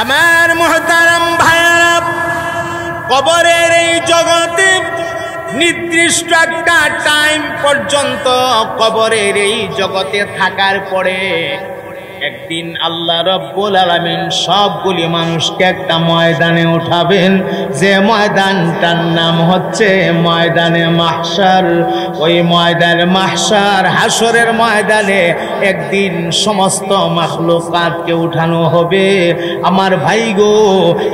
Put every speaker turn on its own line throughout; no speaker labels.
আমার মুহতারাম ভাইরা, কবরের এই জগতে নির্দিষ্ট একটা টাইম পর্যন্ত কবরের এই জগতে থাকার পরে একদিন আল্লাহ রাব্বুল আলামিন সবগুলি মানুষকে একটা ময়দানে উঠাবেন, যে ময়দানটার নাম হচ্ছে ময়দানে মাহশার। ওই ময়দানে মাহশার, হাসরের ময়দানে একদিন সমস্ত মাখলুকাতকে উঠানো হবে। আমার ভাই গো,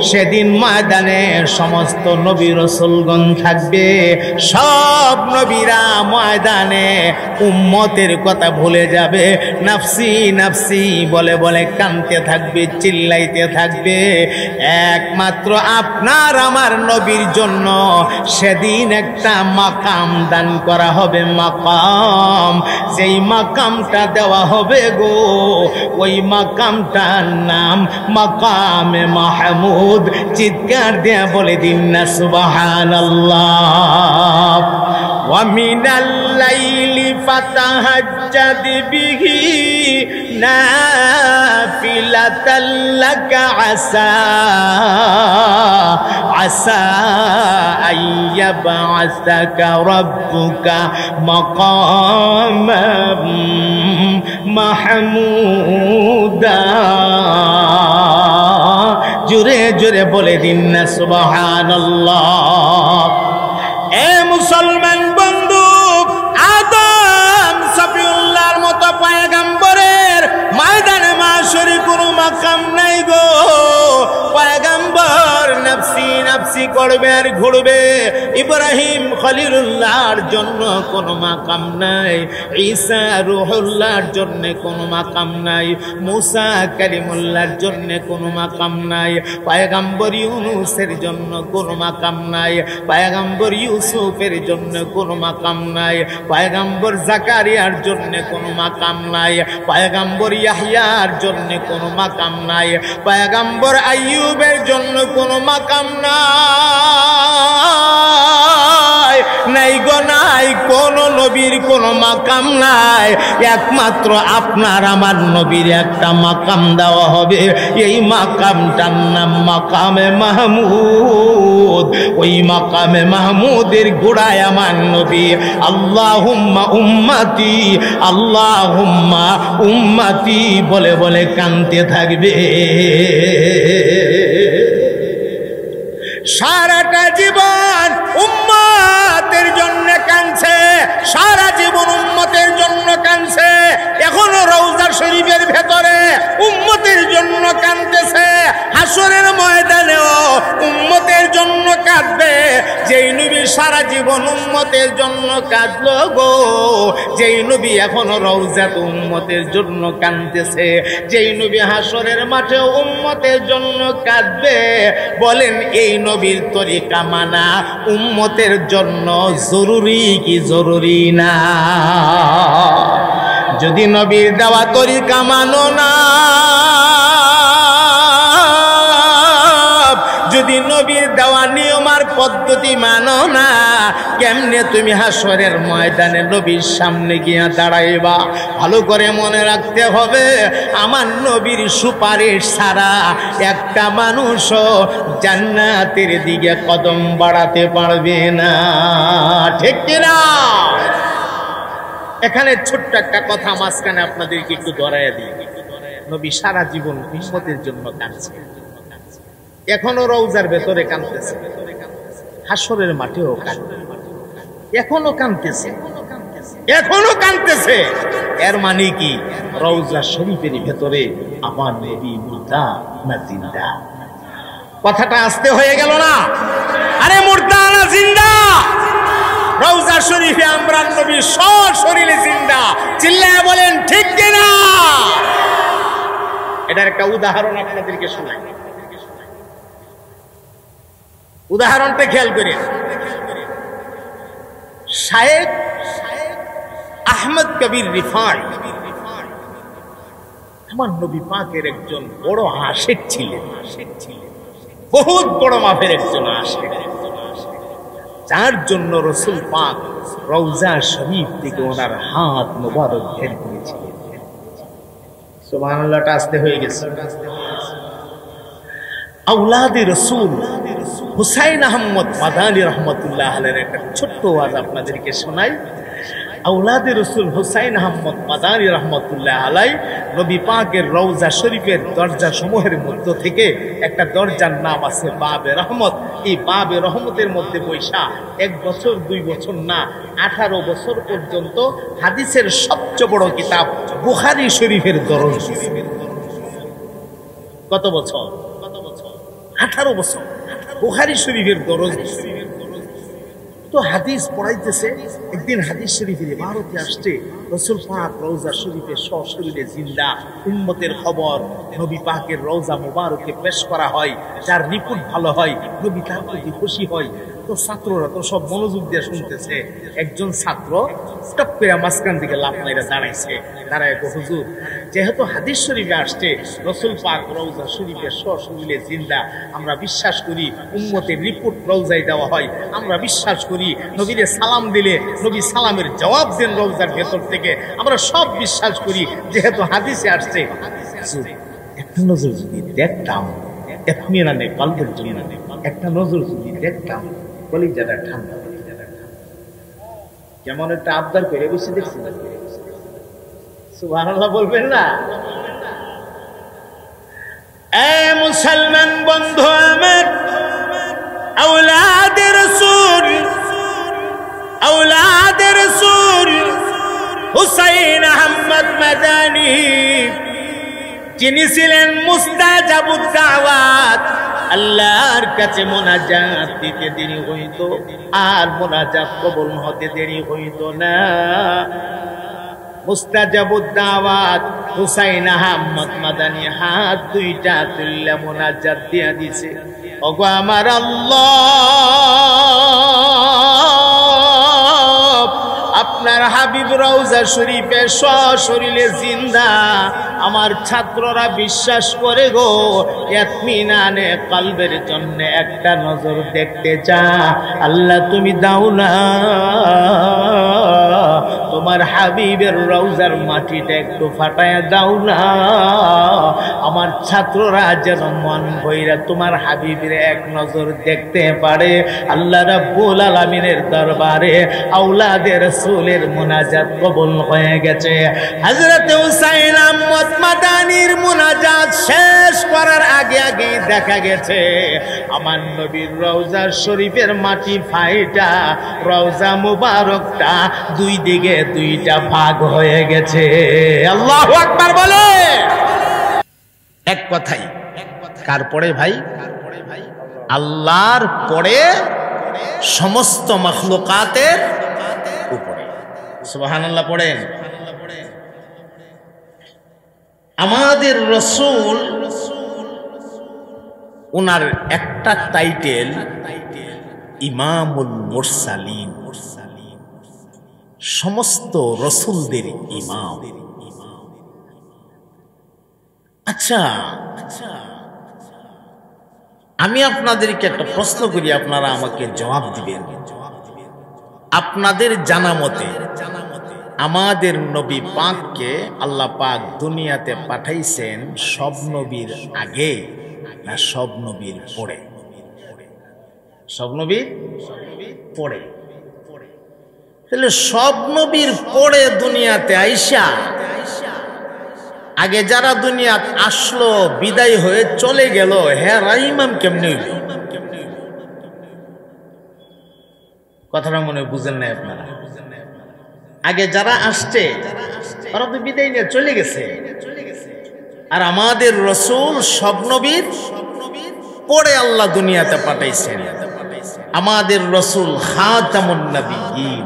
সেদিন ময়দানে সমস্ত নবী রাসূলগণ থাকবে। সব নবীরা ময়দানে উম্মতের কথা ভুলে যাবে, নাফসি নাফসি বলে বলে কাঁদতে থাকবে, চিল্লাইতে থাকবে। একমাত্র আপনার আমার নবীর জন্য সেদিন একটা মাকাম দান করা হবে। মাকাম, যেই মাকামটা দেওয়া হবে গো, ওই মাকামটার নাম মাকামে মাহমুদ। চিৎকার দিয়ে বলে দিন না সুবহানাল্লাহ। ওয়া মিনাল লাইলি ফাতাহাজ্জাদ বিহি নাফিলাতাল লাকা আসা আইয়াবআসাকা রাব্বুকা মাকামান মাহমুদা। জোরে জোরে বলে দিন না সুবহানাল্লাহ। এ মুসলমান বন্ধু, আদম সফিউল্লাহর মতো পয়গম্বরের ময়দানে মাশরে কোনো মাকাম নাই গো। পয়গম্বর নাফসি নাফসি করবে আর ঘুরবে। ইব্রাহিম খলিলুল্লাহর জন্য কোনো মাকাম নাই, ঈসা রূহুল্লাহর জন্য কোনো মাকাম নাই, মুসা কালিমুল্লাহর জন্য কোনো মাকাম নাই, পয়গম্বর ইউনূসের জন্য কোনো মাকাম নাই, পয়গম্বর ইউসুফের জন্য কোনো মাকাম নাই, পয়গম্বর জাকারিয়ার জন্য কোনো মাকাম নাই, পয়গম্বর ইয়াহইয়ার জন্য কোনো মাকাম নাই, পয়গম্বর আইয়ুবের জন্য কোনো মাকাম নাই। নাই গো নাই, কোন নবীর কোনো মাকাম নাই। একমাত্র আপনার আমার নবীর একটা মাকাম দেওয়া হবে। এই মাকামটার নাম মাকামে মাহমুদ। ওই মাকামে মাহমুদের গোড়ায় আমার নবী আল্লাহুম্মা উম্মতি আল্লাহুম্মা উম্মতি বলে বলে কাঁদতে থাকবে। সারাটা জীবন উম্মতের জন্য কাঁদছে, সারা জীবন উম্মতের জন্য কাঁদছে। এখনো রওজা শরীফের ভেতরে উম্মতের জন্য কাঁদতেছে। হাসরের ময়দানেও উম্মতের জন্য কাঁদবে। যেই নবী সারা জীবন উম্মতের জন্য কাঁদলো গো, যেই নবী এখনো রওজাতে উম্মতের জন্য কাঁদতেছে, যেই নবী হাসরের মাঠে উম্মতের জন্য কাঁদবে, বলেন এই নবীর তরিকা মানা উম্মতের জন্য জরুরি কি জরুরি না? যদি নবীর দেওয়া তরিকা মানো না, যদি নবীর দেওয়া নিয়ম আর পদ্ধতি মানো না, কেমনে তুমি হাসরের ময়দানে নবীর সামনে গিয়া দাঁড়াইবা? ভালো করে মনে রাখতে হবে, আমার নবীর সুপারিশ ছাড়া একটা মানুষও জান্নাতের দিকে কদম বাড়াতে পারবে না। ঠিক কিনা? এখানে ছোট্ট একটা কথা মাঝখানে আপনাদেরকে একটু ধরাইয়া দিই। নবী সারা জীবন উম্মতের জন্য কাঁদছে, এখনো রওজার ভেতরে কাঁদতেছে, হাসরের মাঠেও কাঁদবে, এখনো কাঁদতেছে, এখনো কাঁদতেছে। এর মানে কি? রওজা শরীফের ভেতরে আমার নবী মুর্দা না জিন্দা? কথাটা আস্তে হয়ে গেল না? আরে মুর্দা না জিন্দা? রওজা শরীফে আমরা নবী সশরীরে জিন্দা। চিল্লায় বলেন ঠিক কিনা? এটার একটা উদাহরণ আপনাদেরকে শোনাই। উদাহরণটা খেয়াল করে, শায়েখ আহমদ কবির রিফাই আমার নবী পাকের একজন বড় আশিক ছিলেন, বহুত বড় মাপের একজন আশিক, যার জন্য রাসূল পাক রওজা শরীফ থেকে ওনার হাত মোবারক বের করেছিলেন। সুবহানাল্লাহটা আস্তে হয়ে গেছে। আওলাদে রসুল হুসাইন আহমদ মাদানী রহমতুল্লাহ আলাইহির একটা ছোট্ট ওয়াজ আপনাদেরকে শোনাই। আওলাদে রসুল হুসাইন আহমদ মাদানী রহমতুল্লাহ আলাইহি নবী পাকের রওজা শরীফের দরজা সমূহের মধ্য থেকে একটা দরজার নাম আছে বাবে রহমত। এই বাবে রহমতের মধ্যে বৈশা 1 বছর 2 বছর না 18 বছর পর্যন্ত হাদিসের সবচেয়ে বড় কিতাব বুখারী শরীফের দরজ। কত বছর? 18 বছর বুখারী শরীফের দরজ। তো হাদিস পড়াইতেছে, একদিন হাদিস শরীফের ইবারতে আসছে রাসূল পাক রওজা শরীফে সশরীরে জিন্দা উম্মতের খবর নবী পাকের রওজা মুবারকে পেশ করা হয়। যার রিপোর্ট ভালো হয় নবী তার প্রতি খুশি হয়। তো ছাত্ররা তো সব মনোযোগ দিয়ে শুনতেছে। একজন ছাত্র টপ করে মাঝখান দিকে লাফ মাইরা দাঁড়াইছে। দাঁড়ায় হুজুর, যেহেতু হাদিস শরীফে আসছে রাসূল পাক রওজা শরীফে সশরীরে জিন্দা, আমরা বিশ্বাস করি উম্মতের রিপোর্ট রওজায় দেওয়া হয়। আমরা বিশ্বাস করি নবীরে সালাম দিলে নবী সালামের জবাব দেন রওজার ভেতর থেকে। আমরা সব বিশ্বাস করি যেহেতু হাদিসে আসছে। একটা নজর যদি দেখতাম ইতমিনানে কলবের জন্য, একটা নজর যদি দেখতাম কলিজাটা ঠান্ডা। কেমন একটা আবদার করে বসে দেখছি, সুবহানাল্লাহ বলবেন না? এ মুসলমান বন্ধু আমার, আওলাদে রাসূল হুসাইন আহমদ মাদানী যিনি ছিলেন মুস্তাজাবুদ দাওয়াত, আল্লাহর কাছে মোনাজাত দিতে দেরি হইতো আর মোনাজাত কবুল হতে দেরি হইতো না। মুস্তাজাবুদ দাওয়াত হুসাইন আহমদ মাদানী হাত দুইটা তুললে মোনাজাত দিয়া দিছে, ওগো আমার আল্লাহ, আপনার হাবিব রওজা শরীফে সশরীরে জিন্দা, আমার ছাত্ররা বিশ্বাস করে গো, ইতমিনানে কলবের জন্য একটা নজর দেখতে চা। আল্লাহ তুমি দাও না, তোমার হাবিবের রওজার মাটিটা একটু ফাটায় দাও না, আমার ছাত্ররা যেন মন ভইরা তোমার হাবিবের এক নজর দেখতে পারে। আল্লাহ রাব্বুল আলামিনের দরবারে আওলাদে রাসূলের মুনাজাত কবুল হয়ে গেছে। হযরত হুসাইন আহমদ মাদানীর মুনাজাত শেষ করার আগে আগে দেখা গেছে আমার নবীর রওজা শরীফের মাটি ফাইটা রওজা মুবারকটা দুই দিকে দুইটা ভাগ হয়ে গেছে। আল্লাহু আকবার বলে। এক কথাই কার পরে ভাই? আল্লাহর পরে সমস্ত মাখলুকাতের উপরে। সুবহানাল্লাহ পড়েন। আমাদের রাসূল ওনার একটা টাইটেল ইমামুল মুরসালিন, সমস্ত রাসূলদের ইমাম। আচ্ছা, আমি আপনাদেরকে একটা প্রশ্ন করি, আপনারা আমাকে জবাব দিবেন। আপনাদের জানা মতে আমাদের নবী পাককে আল্লাহ পাক দুনিয়াতে পাঠাইছেন সব নবীর আগে না সব নবীর পরে? সব নবীর পরে। তাহলে সব নবীর পরে দুনিয়াতে আইসা আগে যারা দুনিয়াত আসলো বিদায় হয়ে চলে গেল, হ্যাঁ ইমাম কেমনে হইল? কথাটা মনে বুঝেন না আপনারা? আগে যারা আসছে তারা তো বিদায় নিয়ে চলে গেছে, আর আমাদের রাসূল সব নবীর পরে আল্লাহ দুনিয়াতে পাঠাইছেন। আমাদের রাসূল খাতামুন নবিয়্যিন,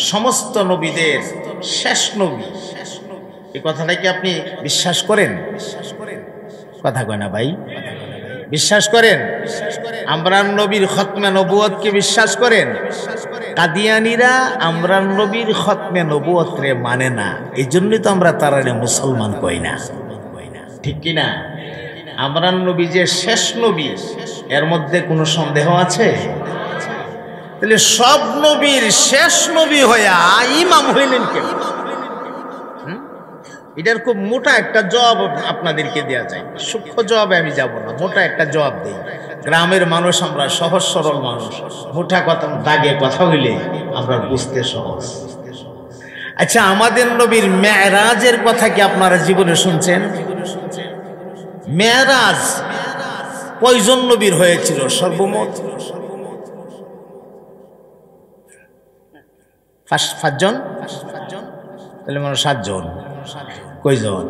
সমস্ত নবীদের শেষ নবী। এই কথাটা কি আপনি বিশ্বাস করেন? কথা কয় না ভাই? বিশ্বাস করেন? আমরান নবীর খতমে নবুয়তকে বিশ্বাস করেন? কাদিয়ানীরা আমরান নবীর খতমে নবুয়ত রে মানে না, এই জন্যই তো আমরা তারারে মুসলমান কই না, ঠিক কি না? আমরান নবী যে শেষ নবী, এর মধ্যে কোনো সন্দেহ আছে? তাহলে সব নবীর শেষ নবী হইয়া ইমাম হইলেন কেন? এটার খুব মোটা একটা জবাব আপনাদেরকে দেওয়া যায়, সূক্ষ্ম জবাবে আমি যাব না, মোটা একটা জবাব দিই। গ্রামের মানুষ আমরা, সহজ সরল মানুষ, মোটা কথা দাগে কথা হইলে আমরা বুঝতে সহজ। আচ্ছা, আমাদের নবীর মেরাজের কথা কি আপনারা জীবনে শুনছেন? মেরাজ কয়জন নবীর হয়েছিল সর্বমোট? পাঁচজন, তাহলে মানে 7 জন। কয়জন?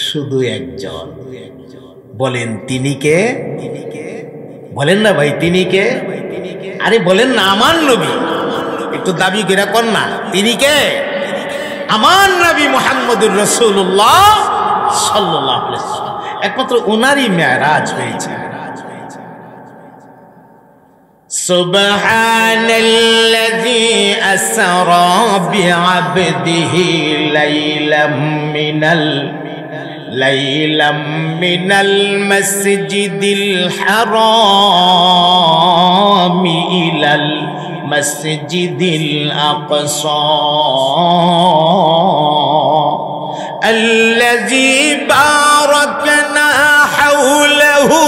শুধু একজন। বলেন তিনি কে? বলেন না ভাই, তিনি কে? আরে বলেন না, আমার নবী। একটু দাবি করে কর না, তিনি কে? আমার নবী মুহাম্মদুর রাসূলুল্লাহ সাল্লাল্লাহু আলাইহি ওয়াসাল্লাম। একমাত্র ওনারই মেরাজ হয়েছে। সুবহানাল্লাযী আসরা বিআবদিহি লাইলাম মিনাল মাসজিদিল হারাম ইলাল মাসজিদিল আকসা আল্লাযী বারাকনা হাওলাহু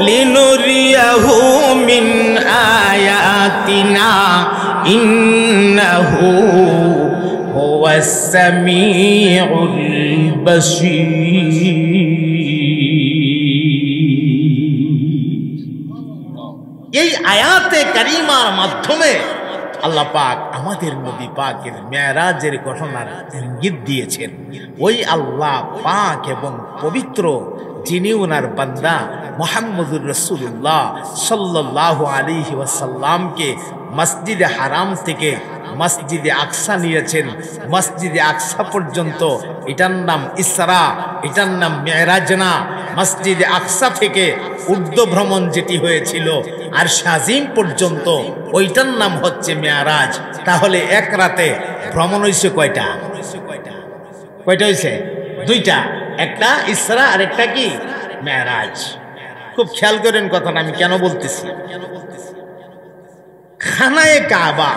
লিনুরিয়াহু মিন আয়াতিনা ইন্নাহু হুয়াস সামিউল বাসীর। এই আয়াতে কারিমার মাধ্যমে আল্লাহ পাক আমাদের নবী পাকের মেরাজের ঘটনার ইঙ্গিত দিয়েছেন। ওই আল্লাহ পাক এবং পবিত্র, যিনি ওনার বান্দা মুহাম্মদুর রাসূলুল্লাহ সাল্লাল্লাহু আলাইহি ওয়াসাল্লামকে মসজিদে হারাম থেকে মসজিদে আকসা নিয়েছেন। মসজিদে আকসা পর্যন্ত এটার নাম ইসরা, এটার নাম মেরাজ না। মসজিদে আকসা থেকে ঊর্ধ্ব ভ্রমণ যেটি হয়েছিল আরশ আজিম পর্যন্ত, ওইটার নাম হচ্ছে মেরাজ। তাহলে এক রাতে ভ্রমণ হয়েছে কয়টা? কয়টা হয়েছে? 2টা। একটা ইসরা আর একটা কি মেরাজ। খুব খেয়াল করেন কথাটা আমি কেন বলতেছি। খানায়ে কাবা,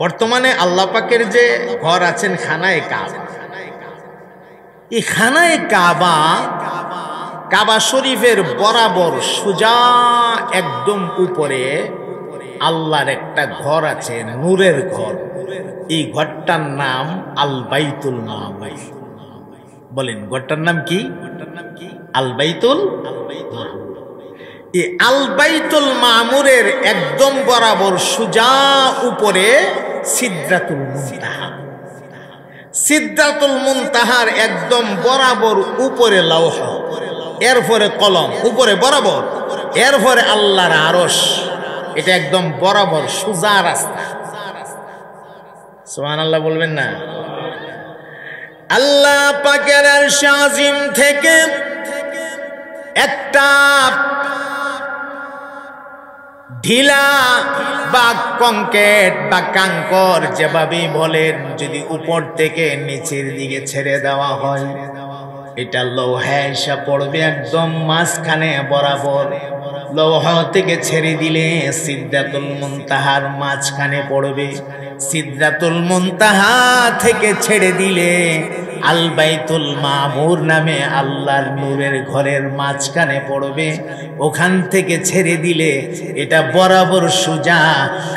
বর্তমানে আল্লাহ পাকের যে ঘর আছেন খানায়ে কাবা, এই খানায়ে কাবা, কাবা শরীফের বরাবর সোজা একদম উপরে আল্লাহর একটা ঘর আছে, নূরের ঘর। এই ঘরটার নাম আল বাইতুল মামুর। বলেন ঘরটার নাম কি? আল বাইতুল মামুর। এই আল বাইতুল মামুরের একদম বরাবর সোজা উপরে সিদরাতুল মুনতাহা। সিদরাতুল মুনতাহার একদম বরাবর উপরে লৌহ, এরপরে কলম, উপরে বরাবর, এরপরে আল্লাহর আরশ। এটা একদম বরাবর সোজা রাস্তা। সুবহানাল্লাহ বলবেন না? আল্লাহ পাকের আরশ আজিম থেকে একটা ঢিলা বা কংক্রিট বা কাঙ্কর যেভাবেই বলেন, যদি উপর থেকে নিচের দিকে ছেড়ে দেওয়া হয়, এটা লৌহে এসে পড়বে একদম মাঝখানে বরাবর। লৌহ থেকে ছেড়ে দিলে সিদরাতুল মুনতাহার মাঝখানে পড়বে। সিদরাতুল মুনতাহা থেকে ছেড়ে দিলে আল বাইতুল মামুর নামে আল্লাহর নূরের ঘরের মাঝখানে পড়বে। ওখান থেকে ছেড়ে দিলে এটা বরাবর সোজা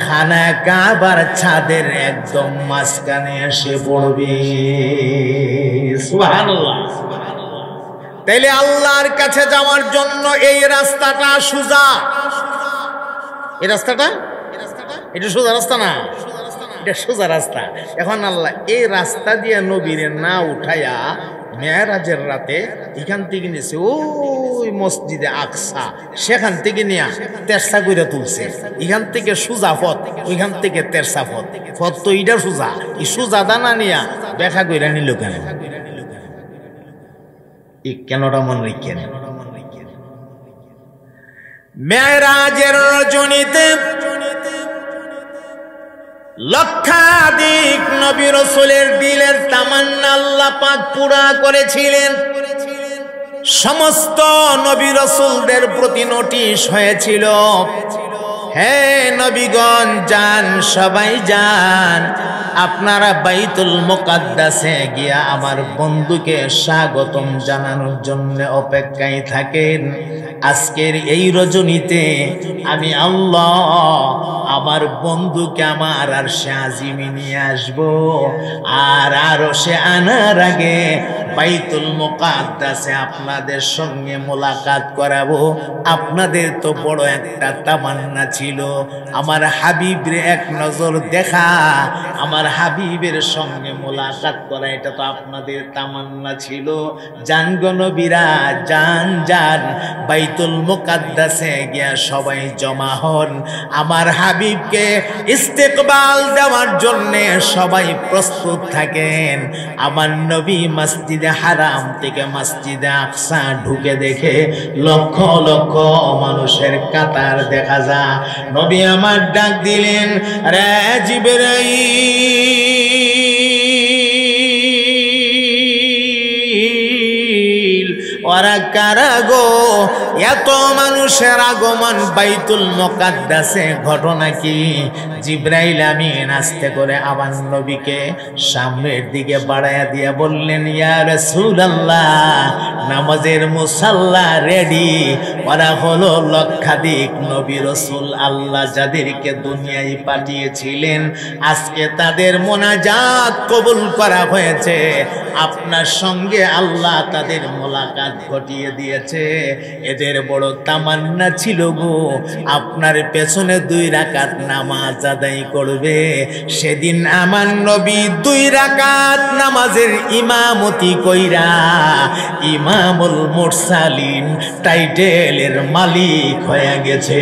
খানা কাবার ছাদের একদম মাঝখানে এসে পড়বে। সুবহানাল্লাহ। তাইলে আল্লাহর কাছে যাওয়ার জন্য এই রাস্তাটা সোজা। এই রাস্তাটা, এটা সোজা রাস্তা না, এটা সোজা রাস্তা। এখন আল্লাহ এই রাস্তা দিয়ে নবীরে না উঠাইয়া মেরাজের রাতে এখান থেকে নিয়েছে ওই মসজিদে আকসা, সেখান থেকে নিয়ে তেরসা করে তুলছে। এখান থেকে সোজা পথ, ওইখান থেকে তেরসা পথ। পথ তো এটা সোজা, এই সোজা দানা নিয়া দেখা করে নিল কেন? কেনটা মনে রেখেন। মেরাজের রজনীতে লক্ষাধিক নবী রাসূলের দিলের তামান্না আল্লাহ পাক পুরা করেছিলেন। সমস্ত নবী রাসূলদের প্রতি নোটিশ হয়েছিল, হে নবীগণ যান, সবাই যান, আপনারা বাইতুল মুকাদ্দাসে গিয়া আমার বন্ধুকে স্বাগতম জানানোর জন্য অপেক্ষায় থাকেন। আজকের এই রজনীতে আমি আল্লাহ আমার বন্ধুকে আমার আরশে আজিমে নিয়ে আসবো, আর আরশে আনার আগে বাইতুল মুকাদ্দাসে আপনাদের সঙ্গে মোলাকাত করাবো। আপনাদের তো বড় একটা তামান্না ছিল আমার হাবিবের এক নজর দেখা, আমার হাবিবের সঙ্গে মোলাকাত করা, এটা তো আপনাদের তামান্না ছিল। জান গো নবীরা, জান জান বাইতুল মুকাদ্দাসে গিয়া সবাই জমা হন, আমার হাবিবকে ইস্তেকবাল দেওয়ার জন্য সবাই প্রস্তুত থাকেন। আমার নবী মসজিদে হারাম থেকে মসজিদে আকসা ঢুকে দেখে লক্ষ লক্ষ মানুষের কাতার দেখা যায়। নবী আমার ডাক দিলেন, রে জিবরাইল, ওরা কারা গো? এত মানুষের আগমন বাইতুল মুকাদ্দাসে, ঘটনা কি? জিবরাইল আমিন আস্তে করে আমার নবীকে সামনের দিকে বাড়াইয়া দিয়ে বললেন, ইয়া রাসূলুল্লাহ, নামাজের মুসাল্লা রেডি। ওরা হলো লক্ষাধিক নবী রাসূল, আল্লাহ যাদেরকে দুনিয়ায় পাঠিয়েছিলেন আজকে তাদের মোনাজাত কবুল করা হয়েছে। আপনার সঙ্গে আল্লাহ তাদের মোলাকাত ঘটিয়ে দিয়েছে। এদের বড় তামান্না ছিল গো আপনার পেছনে 2 রাকাত নামাজ আদায় করবে। সেদিন আমার নবী 2 রাকাত নামাজের ইমামতি কইরা ইমামুল মুরসালিন টাইটেলের মালিক হয়ে গেছে।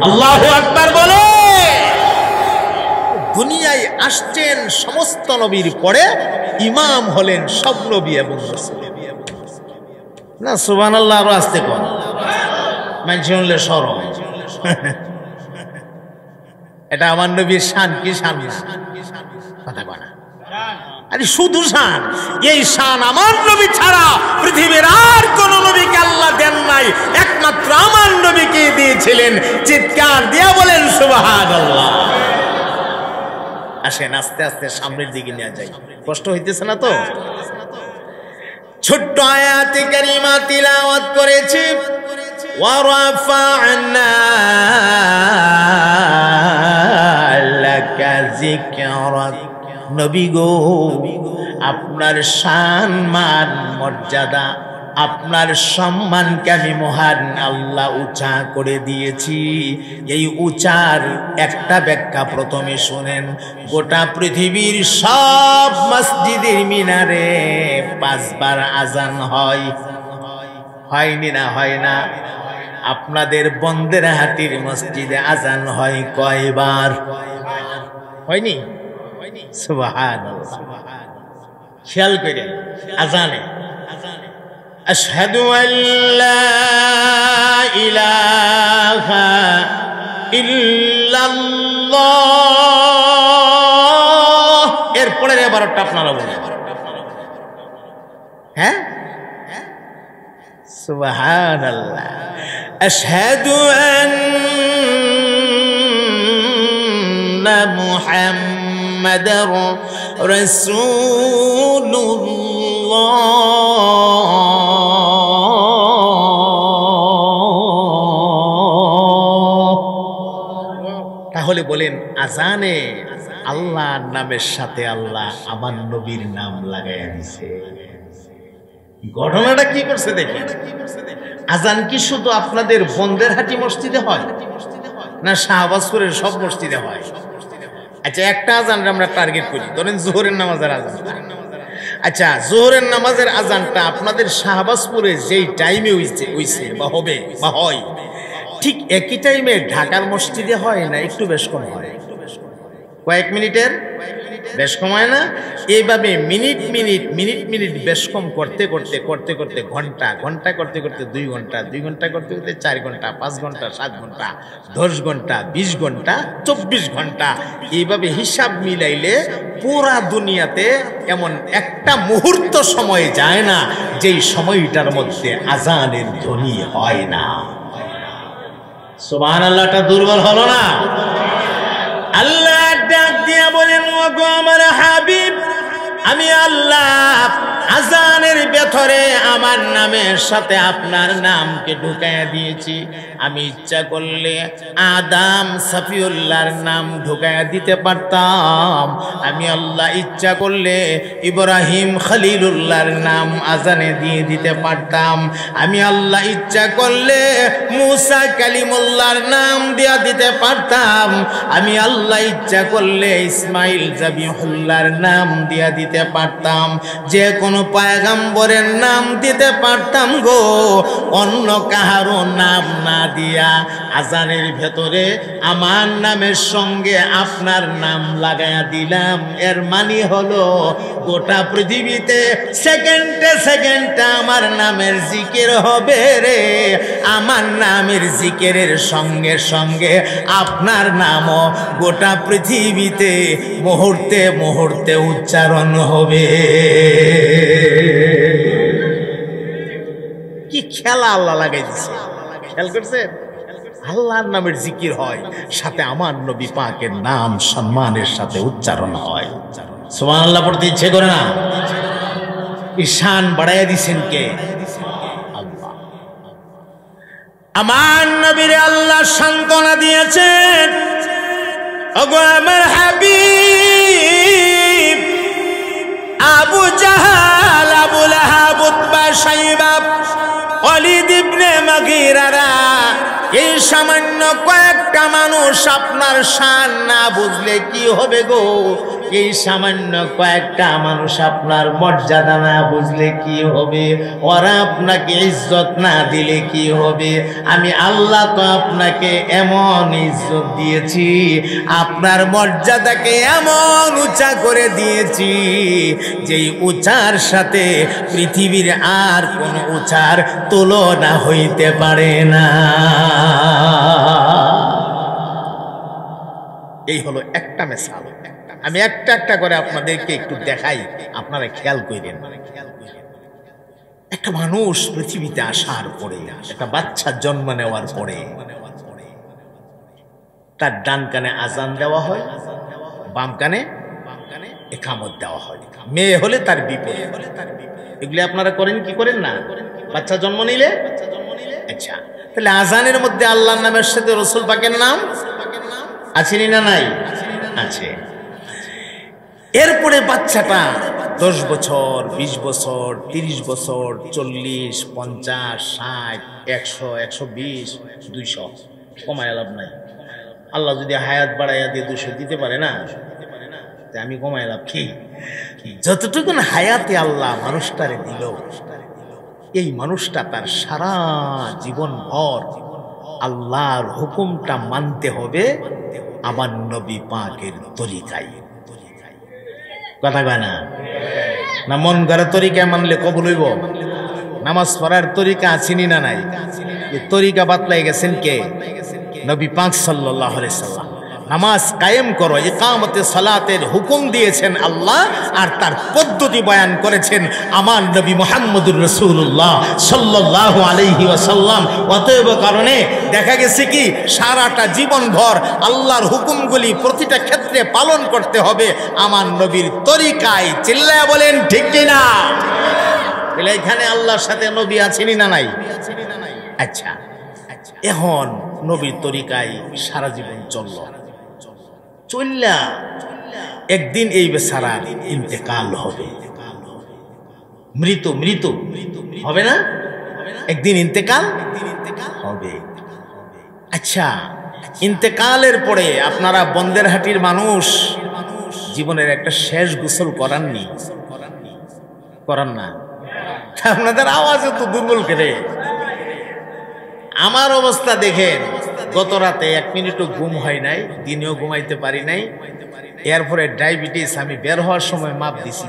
আল্লাহু আকবার বলে। দুনিয়ায় আসছেন সমস্ত নবীর পরে, ইমাম হলেন সব নবী এবং রাসূল। না সুবহানাল্লাহ, আরো আসতে কোন মানুষ শুনলে শরম। এটা আমার নবীর শান, কি শান না কথা বলা, আরে শুধু শান। এই শান আমার নবী ছাড়া পৃথিবীর আর কোন নবীকে আল্লাহ দেন নাই, একমাত্র আমার নবীকে দিয়েছিলেন। চিৎকার দিয়া বলেন সুবহানাল্লাহ। আসেন আস্তে আস্তে সামনের দিকে নিয়ে যাই, কষ্ট হইতেছে না তো? ছোট্ট আয়াতে কারিমা তিলাওয়াত করেছি, ওয়ারাফা'না লাকা যিকরাক। নবী গো, আপনার শান মান মর্যাদা, আপনার সম্মানকে আমি মহান আল্লাহ উঁচা করে দিয়েছি। এই উঁচার একটা ব্যাখ্যা প্রথমে শুনেন। গোটা পৃথিবীর সব মসজিদের মিনারে 5 বার আজান হয়, হয়নি না? হয় না? আপনাদের বন্দেরহাটির মসজিদে আজান হয় কয়বার? হয়নি? সুবহানাল্লাহ। খেয়াল করেন আজানে আশহাদু আল্লা ইলাহা ইল্লাল্লাহ, এরপরে 12টা আপনারা বলেন। হ্যাঁ, সুবহানাল্লাহ। আশহাদু আন্না মুহাম্মাদার রাসূলুল্লাহ। তাহলে বলেন আজানে আল্লাহর নামের সাথে আল্লাহ আমার নবীর নাম লাগাইয়া দিছে। ঘটনাটা কি করছে দেখেন। আজান কি শুধু আপনাদের বন্দেরহাটি মসজিদে হয় না শাহবাজপুরের সব মসজিদে হয়? আচ্ছা, একটা আজান আমরা টার্গেট করি, ধরেন জোহরের নামাজের আজান। আচ্ছা, জোহরের নামাজের আজানটা আপনাদের শাহবাজপুরে যেই টাইমে হইছে বা হবে বা হয়, ঠিক একই টাইমে ঢাকার মসজিদে হয় না একটু বেশ কম হয়? কয়েক মিনিটের বেশ কম হয় না? এইভাবে মিনিট মিনিট মিনিট মিনিট বেশ কম করতে করতে করতে করতে ঘন্টা ঘন্টা করতে করতে 2 ঘন্টা, 2 ঘন্টা করতে করতে 4 ঘন্টা, 5 ঘন্টা, 7 ঘন্টা, 10 ঘন্টা, 20 ঘন্টা, 24 ঘন্টা, এইভাবে হিসাব মিলাইলে পুরা দুনিয়াতে এমন একটা মুহূর্ত সময় যায় না যেই সময়টার মধ্যে আজানের ধ্বনি হয় না। সুবহানাল্লাহটা দুর্বল হলো না? আল্লাহ গো আমার হাবিব, আমি আল্লাহ আজানের ভেতরে আমার নামের সাথে আপনার নামকে ঢুকাইয়া দিয়েছি। আমি ইচ্ছা করলে আদম সফিউল্লাহর নাম ঢুকাইয়া দিতে পারতাম। আমি আল্লাহ ইচ্ছা করলে ইব্রাহিম খলিলুল্লাহর নাম আজানে দিয়ে দিতে পারতাম। আমি আল্লাহ ইচ্ছা করলে মুসা কালিমুল্লাহর নাম দিয়া দিতে পারতাম। আমি আল্লাহ ইচ্ছা করলে ইসমাইল জাবিহুল্লাহর নাম দিয়া দিতে পারতাম। যে কোনো পয়গম্বরের নাম দিতে পারতাম গো, অন্য কাহারও নাম না দিয়া আজানের ভেতরে আমার নামের সঙ্গে আপনার নাম লাগায়া দিলাম। এর মানে হলো গোটা পৃথিবীতে সেকেন্ডে সেকেন্ডে আমার নামের জিকির হবে রে। আমার নামের জিকিরের সঙ্গে সঙ্গে আপনার নামও গোটা পৃথিবীতে মুহূর্তে মুহূর্তে উচ্চারণ হবে। কি খেলা আল্লাহ লাগাই দিছে, খেয়াল করছেন? আল্লাহর নামের জিকির হয়, সাথে আমার নবী পাকের নাম সম্মানের সাথে উচ্চারণ হয়। সুবহানাল্লাহ পড়তে ইচ্ছে করে না? ঈশান বাড়াইয়া দিছেন কে? আল্লাহ। আমার নবীর আল্লাহ সান্ত্বনা দিয়েছেন, ওগো আমার হাবিব, আবু জাহাল, আবু লাহাব, উতবা, শাইবা, ওয়ালিদ ইবনে মুগীরারা, এই সামান্য কয়েকটা মানুষ আপনার শান না বুঝলে কি হবে গো? এই সামান্য কয়েকটা মানুষ আপনার মর্যাদা না বুঝলে কি হবে? ওরা আপনাকে ইজ্জত না দিলে কি হবে? আমি আল্লাহ তো আপনাকে এমন ইজ্জত দিয়েছি, আপনার মর্যাদাকে এমন উঁচা করে দিয়েছি, যেই উঁচার সাথে পৃথিবীর আর কোন উঁচার তুলনা হইতে পারে না। এই হলো একটা মিসাল। আমি একটা একটা করে আপনাদেরকে একটু দেখাই, আপনারা খেয়াল করেন। একটা মানুষ পৃথিবীতে আসার পরে, একটা বাচ্চা জন্ম নেওয়ার পরে তার ডান কানে আজান দেওয়া হয়, বাম কানে ইকামত দেওয়া হয়। মেয়ে হলে তার বিপরীত। এগুলি আপনারা করেন কি করেন না? বাচ্চা জন্ম নিলে, আচ্ছা, তাহলে আজানের মধ্যে আল্লাহর নামের সাথে রাসূল পাকের নাম আছেনি না নাই? আছে। এরপরে বাচ্চাটা 10 বছর, 20 বছর, 30 বছর, 40, 50, 60, 100, 120, 200, কমায় লাভ নাই। আল্লাহ যদি হায়াত বাড়াইয়া দিয়ে 200 দিতে পারে না, আমি কমায় লাভ কি? যতটুকু হায়াতে আল্লাহ মানুষটারে দিল, এই মানুষটা তার সারা জীবন ভর আল্লাহর হুকুমটা মানতে হবে আমার নবী পাকের তরিকায়। কথা কয় না? না মন গড়া তরিকায় মানলে কবুল হইব? নামাজ পড়ার তরিকা আছেনি না নাই? এই তরিকা বাতলাই গেছেন কে? নবী পাক সাল্লাল্লাহু আলাইহি সাল্লাম। নামাজ কায়েম করো, ইকামতে সালাতের হুকুম দিয়েছেন আল্লাহ, আর তার পদ্ধতি বয়ান করেছেন আমার নবী মুহাম্মদুর রাসূলুল্লাহ সাল্লাল্লাহু আলাইহি ওয়াসাল্লাম। অতএব কারণে দেখা গেছে কি, সারাটা জীবন ভর আল্লাহর হুকুমগুলি প্রতিটা ক্ষেত্রে পালন করতে হবে আমার নবীর তরিকায়। চিল্লায়া বলেন ঠিক কিনা? তাহলে এখানে আল্লাহর সাথে নবী আছেনি না নাই? আচ্ছা, এখন নবীর তরিকায় সারা জীবন চললা একদিন এই বেচারার ইন্তেকাল হবে। মৃত হবে না? একদিন ইন্তেকাল হবে। আচ্ছা, ইন্তেকালের পরে আপনারা বন্দেরহাটির মানুষ জীবনের একটা শেষ গোসল করাননি? করান না? আপনাদের আওয়াজে তো দুর্বল করে। আমার অবস্থা দেখেন, গত রাতে 1 মিনিটও ঘুম হয় নাই, দিনেও ঘুমাইতে পারি নাই। এরপরে ডায়াবেটিস, আমি বের হওয়ার সময় মাপ দিছি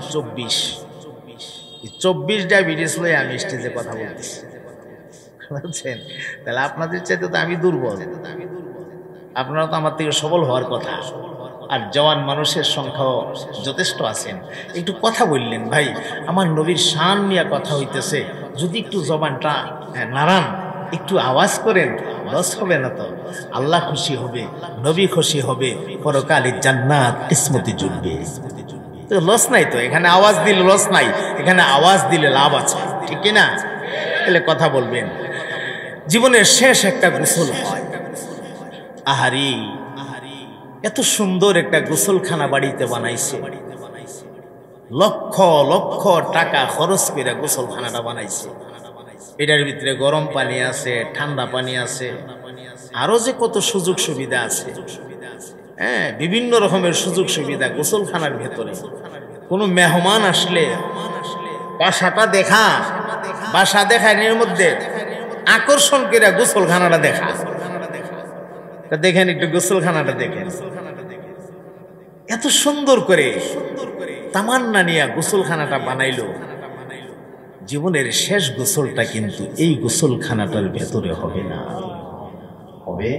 24 ডায়াবেটিস লয়ে আমি স্টেজে কথা বলতেছি, বুঝছেন? তাহলে আপনাদের চাইতে তো আমি দুর্বল, আপনারা তো আমার থেকে সবল হওয়ার কথা। আর জওয়ান মানুষের সংখ্যাও যথেষ্ট আছেন। একটু কথা বললেন, ভাই আমার নবীর শান নিয়ে কথা হইতেছে, যদি একটু জবানটা নাড়ান একটু আওয়াজ করেন, লস হবে না তো? আল্লাহ খুশি হবে, নবী খুশি হবে, পরকালে জান্নাত কিসমতি জুটবে। তো লস নাই তো, এখানে আওয়াজ দিলে লস নাই, এখানে আওয়াজ দিলে লাভ আছে, ঠিক কি না? তাহলে কথা বলবেন। জীবনের শেষ একটা গোসল হয়, আহারি এত সুন্দর একটা গোসলখানা বাড়িতে বানাইছে, লক্ষ লক্ষ টাকা খরচ করে গোসলখানাটা বানাইছে। এটার ভিতরে গরম পানি আছে, ঠান্ডা পানি আছে, আরো যে কত সুযোগ সুবিধা আছে। হ্যাঁ, বিভিন্ন রকমের সুযোগ সুবিধা গোসলখানার ভেতরে। কোনো মেহমান আসলে বাসাটা দেখা, বাসা দেখার মধ্যে আকর্ষণ করে গোসলখানাটা দেখা। দেখেন একটু গোসলখানাটা দেখেন, এত সুন্দর করে তামান্না নিয়ে গোসলখানাটা বানাইলো। জীবনের শেষ গোসলটা কিন্তু এই গোসলখানাটার ভেতরে হবে না। হবে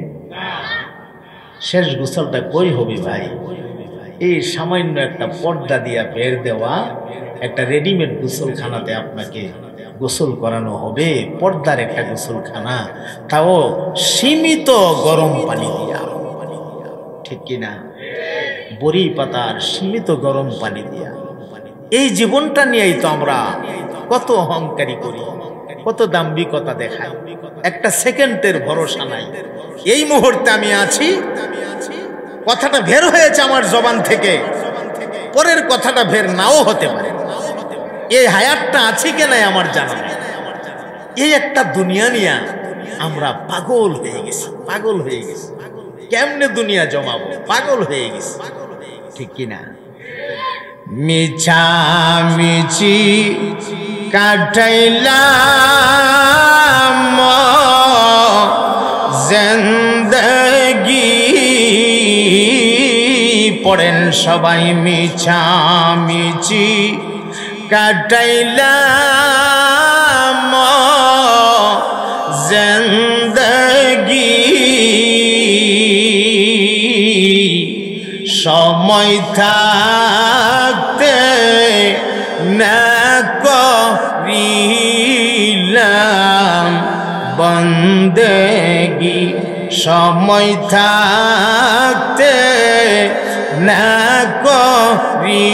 শেষ গোসলটা কই হবে ভাই? এই সামান্য একটা পর্দা দিয়া বের দেওয়া একটা রেডিমেড গোসলখানাতে আপনাকে গোসল করানো হবে। পর্দার একটা গোসলখানা, তাও সীমিত গরম পানি দিয়া, ঠিক কিনা? বড়ি পাতার সীমিত গরম পানি দিয়া। এই জীবনটা নিয়েই তো আমরা কত অহংকারী করি, কত দাম্ভিকতা দেখাই, একটা সেকেন্ডের ভরসা নাই। এই মুহূর্তে আমি আছি, কথাটা বের হয়েছে আমার জবান থেকে, পরের কথাটা বের নাও হতে পারে। এই হায়াতটা আছে কিনা আমার জানা নেই। এই একটা দুনিয়া নিয়ে আমরা পাগল হয়ে গেছি, পাগল হয়ে গেছি। কেমনে দুনিয়া জমাবো, পাগল হয়ে গেছি, ঠিক কিনা? মিছামিছি কাটাইলাম জিন্দেগি, পড়েন সবাই। মিছামিছি কাটাইলাম জিন্দেগি, সময় থাকতে না করিলাম বন্দেগি, সময় থাকতে না করিলাম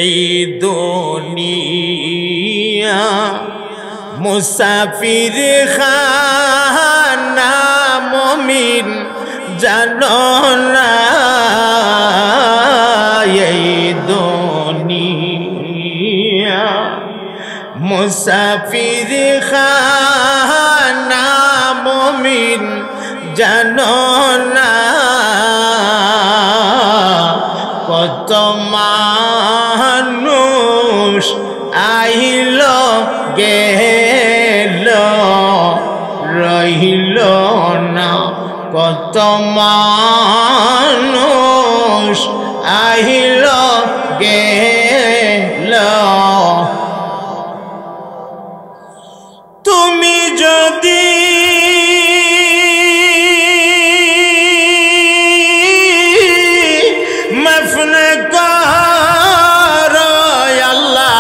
এই দুনিয়া মুসাফির খানা মুমিন জানো না, এই দুনিয়া মুসাফির খানা মুমিন জানো না, কত মানুষ আইল গেল রহিল না, কত মানুষ আইল গেল। তুমি যদি মাফ না করো আল্লাহ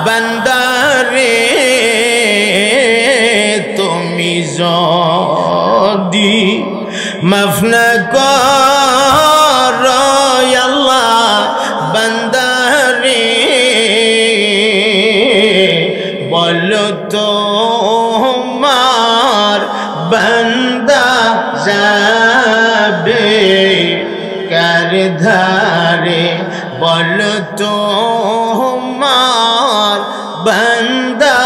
বান্দারে, তুমি যদি মাফ না করো আল্লাহ বান্দারে, বলো তোমার বান্দা যাবে কার ধারে, বলো তোমার বান্দা।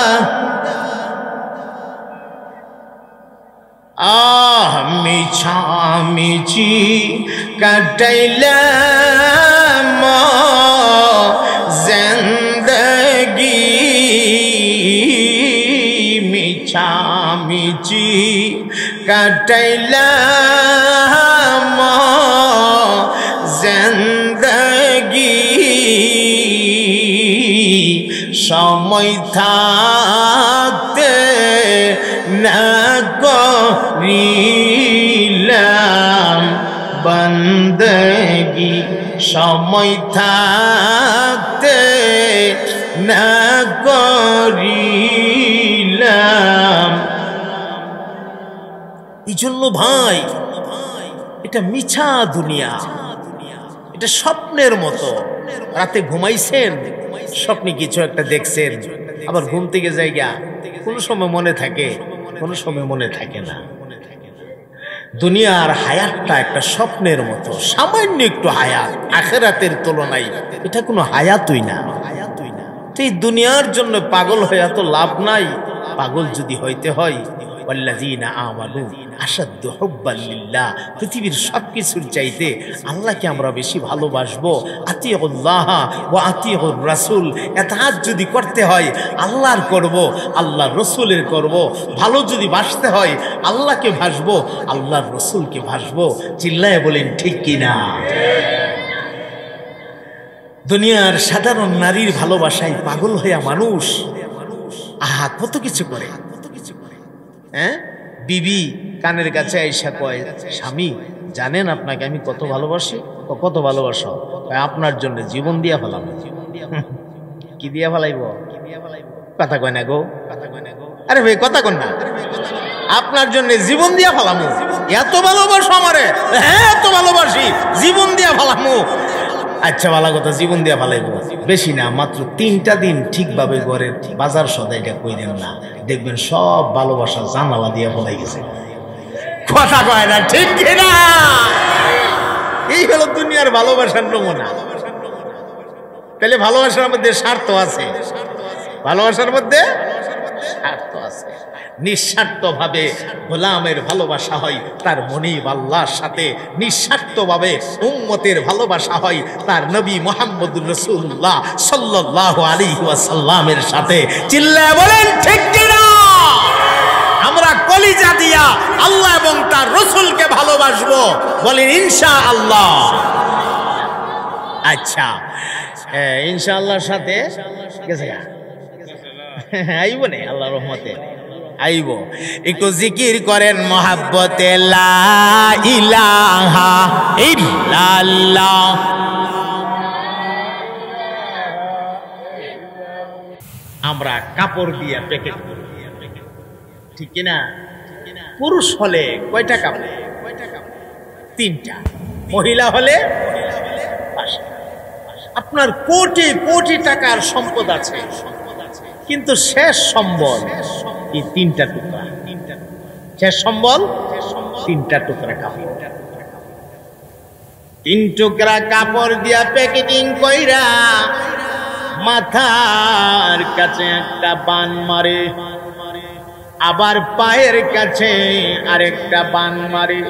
মিছামিছি কাটাইলাম জিন্দেগি, মিছামিছি কাটাইলাম জিন্দেগি, সময় থাকতে না করিলাম বন্দেগি, সময় থাকতে না করিলাম। এই জন্য ভাই, এটা মিছা দুনিয়া, এটা স্বপ্নের মতো। রাতে ঘুমাইছেন, স্বপ্নে কিছু একটা দেখছেন, আবার ঘুম থেকে জায়গা কোনো সময় মনে থাকে, কোনো সময় মনে থাকে না। দুনিয়ার হায়াতটা একটা স্বপ্নের মতো, সামান্য একটু হায়াত, আখিরাতের তুলনায় এটা কোনো হায়াতই না। তো এই দুনিয়ার জন্য পাগল হয়ে এত লাভ নাই। পাগল যদি হইতে হয়, ওয়াল্লাযীনা আমানু আশাদ্দু হুব্বান লিল্লাহ, পৃথিবীর সবকিছুর চাইতে আল্লাহকে আমরা বেশি ভালোবাসবো। আতিউল্লাহ ওয়া আতিউর রাসূল, ইতাআত যদি করতে হয় আল্লাহর করব, আল্লাহর রাসূলের করব। ভালো যদি বাসতে হয় আল্লাহকে ভাসবো, আল্লাহর রাসূলকে ভাসবো। চিল্লায়ে বলেন ঠিক কিনা? দুনিয়ার সাধারণ নারীর ভালোবাসায় পাগল হইয়া মানুষ আহা কত কিছু করে। হ্যাঁ, বিবি কানের কাছে আইসা কয়, স্বামী জানেন আপনাকে আমি কত ভালোবাসি? কত ভালোবাসো? আপনার জন্য জীবন দিয়া ফেলাম। কি দিয়া ফেলাইব? কথা কয় না গো, আরে ভাই কথা কন না। আপনার জন্য জীবন দিয়া ফেলামু। এত ভালোবাসো আমারে? হ্যাঁ এত ভালোবাসি, জীবন দিয়া ফেলামু। আচ্ছা ভালো কথা, জীবন দিয়া ফেলাইব। বেশি না, মাত্র 3টা দিন ঠিকভাবে ঘরের বাজার সদাইটা কইরেন না, দেখবেন সব ভালোবাসা জানালা দিয়া ফেলাই গেছে। কথা কয় না ঠিক কিনা? এই হলো দুনিয়ার ভালোবাসার নমুনা। তাহলে ভালোবাসার মধ্যে স্বার্থ আছে, ভালোবাসার মধ্যে স্বার্থ আছে। নিঃস্বার্থভাবে গোলামের ভালোবাসা হয় তার মনিব আল্লাহর সাথে, নিঃস্বার্থভাবে উম্মতের ভালোবাসা হয় তার নবী মুহাম্মদুর রাসূলুল্লাহ সাল্লাল্লাহু আলাইহি ওয়াসাল্লামের সাথে। চিল্লায়ে বলেন ঠিক কিনা? আমরা কলিজা দিয়া আল্লাহ এবং তার রাসূলকে ভালোবাসবো, বলেন ইনশাআল্লাহ। আচ্ছা ইনশাআল্লাহর সাথে গেছে আইব না, আল্লাহর রহমতে আইব। একটু জিকির করেন মহাব্বতে লা ইলাহা ইল্লাল্লাহ। আমরা কাপড় দিয়ে প্যাকেট করি, ঠিক কিনা? পুরুষ হলে কয়টা কাপড়? 3টা। মহিলা হলে 5টা। আপনার কোটি কোটি টাকার সম্পদ আছে, কিন্তু শেষ সম্বল এই 3টা টুকরা। শেষ সম্বল 3টা টুকরা কাপড়। 3 টুকরা কাপড় দিয়া প্যাকেটিং কইরা মাথার কাছে একটা বান মারে, আবার পায়ের কাছে আরেকটা বান মারে,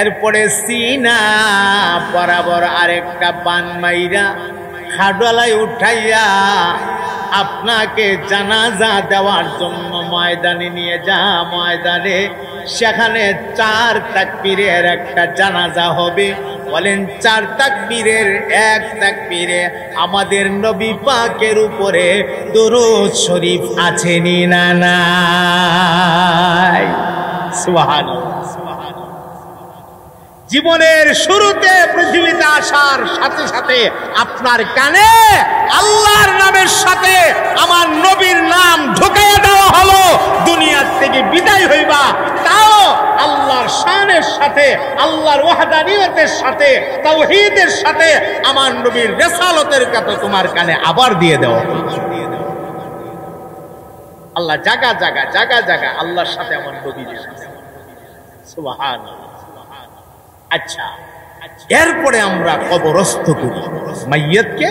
এরপরে সিনা বরাবর আরেকটা বান মাইরা খাডলায় উঠাইয়া আপনাকে জানাজা দেওয়ার জন্য ময়দানে নিয়ে যা। ময়দানে সেখানে 4 তাকবীরের একটা জানাজা হবে। বলেন 4 তাকবীরের 1 তাকবীরে আমাদের নবী পাকের উপরে দরুদ শরীফ আছে নি না নাই? সুবহানাল্লাহ। জীবনের শুরুতে পৃথিবীতে আসার সাথে সাথে আপনার কানে আল্লাহর নামের সাথে আমার নবীর নাম ঢুকাইয়া দেওয়া হলো। দুনিয়ার থেকে বিদায় হইবা, তাও আল্লাহর শানের সাথে, আল্লাহর ওয়াহদানিয়তের সাথে, তাওহীদের সাথে আমার নবীর রিসালাতের কথা তোমার কানে আবার দিয়ে দেওয়া হলো। আল্লাহ জায়গা জায়গা জায়গা জায়গা আল্লাহর সাথে আমার নবীর সাথে। সুবহানাল্লাহ। আচ্ছা, এরপরে আমরা কবরস্থ করি, মাইয়তকে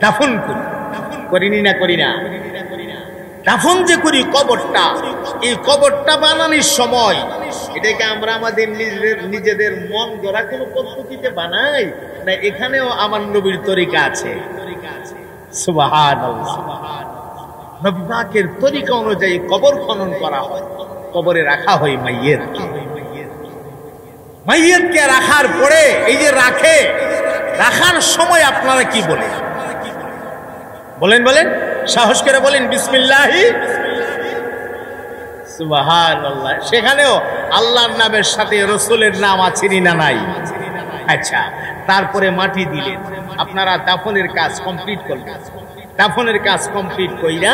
দাফন করি, করিনি না? করি না? দাফন যে করি কবরটা, এই কবরটা বানানোর সময় এটাকে আমরা আমাদের নিজেদের মন গড়া কোনো পদ্ধতিতে বানাই না, এখানেও আমার নবীর তরিকা আছে। সুবহানাল্লাহ। নবী পাকের তরিকা অনুযায়ী কবর খনন করা হয়, কবরে রাখা হয় মাইয়তকে। মাইয়তকে রাখার পরে এই যে রাখার সময় আপনারা কি বলেন? বলেন বলেন, সাহস করে বলেন বিসমিল্লাহি। সুবহানাল্লাহ। সেখানেও আল্লাহর নামের সাথে রাসূলের নাম আছে না নাই? আচ্ছা, তারপরে মাটি দিলেন, আপনারা দাফনের কাজ কমপ্লিট করলেন। দাফনের কাজ কমপ্লিট কইরা